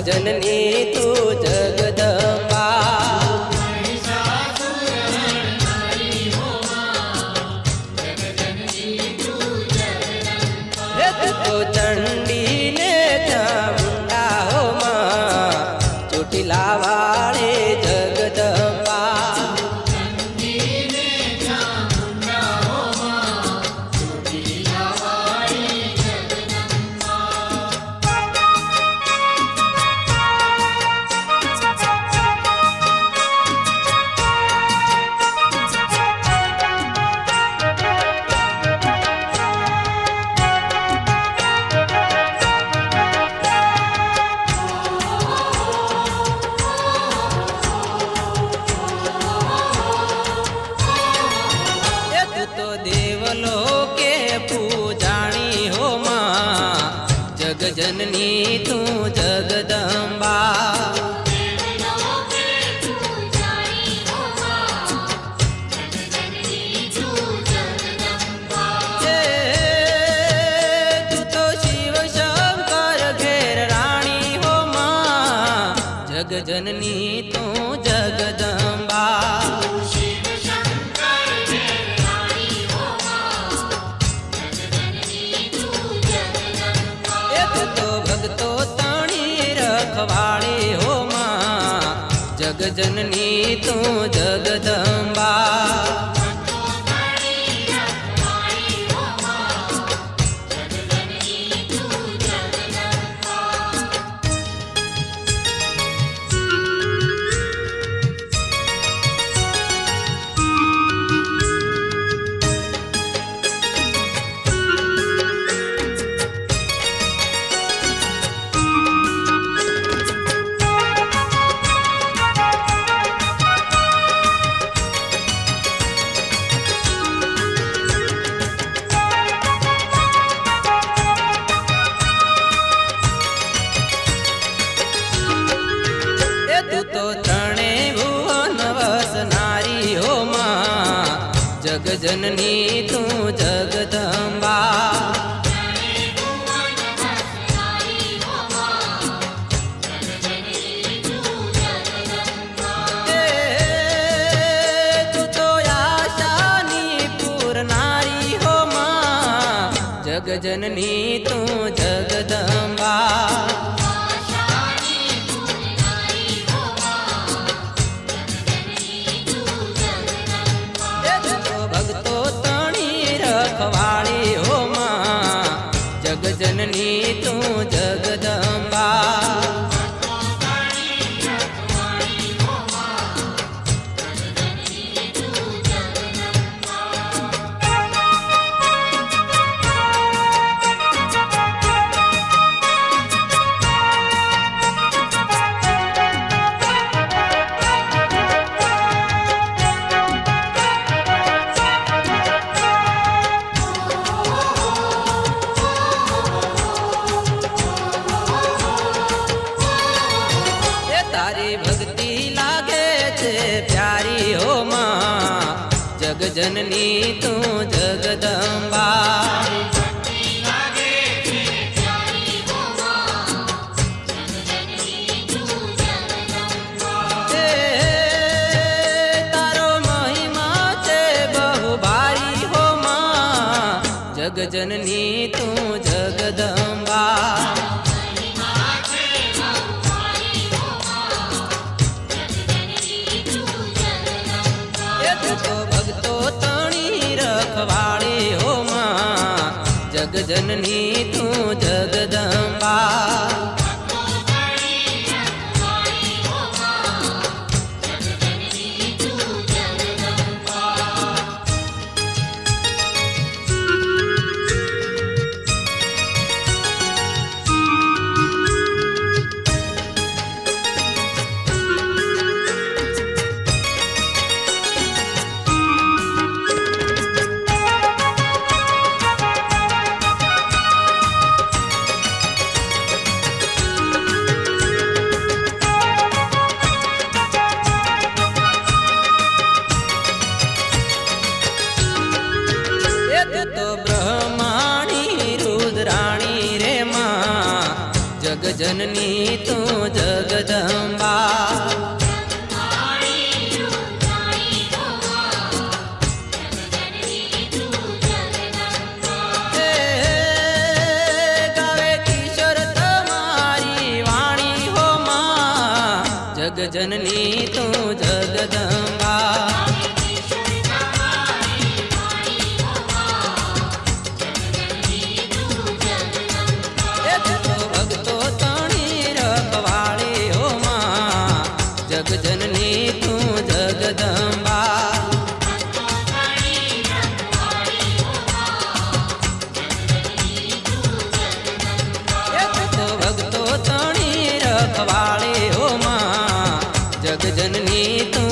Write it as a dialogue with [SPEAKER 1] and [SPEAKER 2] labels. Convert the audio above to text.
[SPEAKER 1] जननी तू जगदंबा। हे तू चंडी ने चामुंडा हो मां, चोटिला वाले जगदंबा। जननी तू जगदंबा। तू तो शिव शंकर घेर रानी हो मां, जग जननी तू जगदंबा। तो ताणी रखवाड़ी हो मां, जग जननी तू जगदंबा। तो त्रणे भुवन वसनारी हो मां, जग जननी तू जगदंबा। तू तो आशानी पूरनारी हो मां, जग जननी तू जगदंबा। रखवाड़ी हो मां, जग जननी तू जगदंबा। भक्ति लागे छे प्यारी हो मां, जग जननी तू जगदंबा। तारो महिमा छे बहु भारी हो मां, जग जननी तू जगदंबा। तो भक्तो ताणी रखवाड़ी हो मां, जग जननी तू जगदंबा। जग जननी तू જગદંબા જગજનની તું જગદંબા ભક્તો તણી રખવાળી હો માં જગજનની તું જગદંબા ભક્તો તણી રખવાળી હો માં જગજનની તું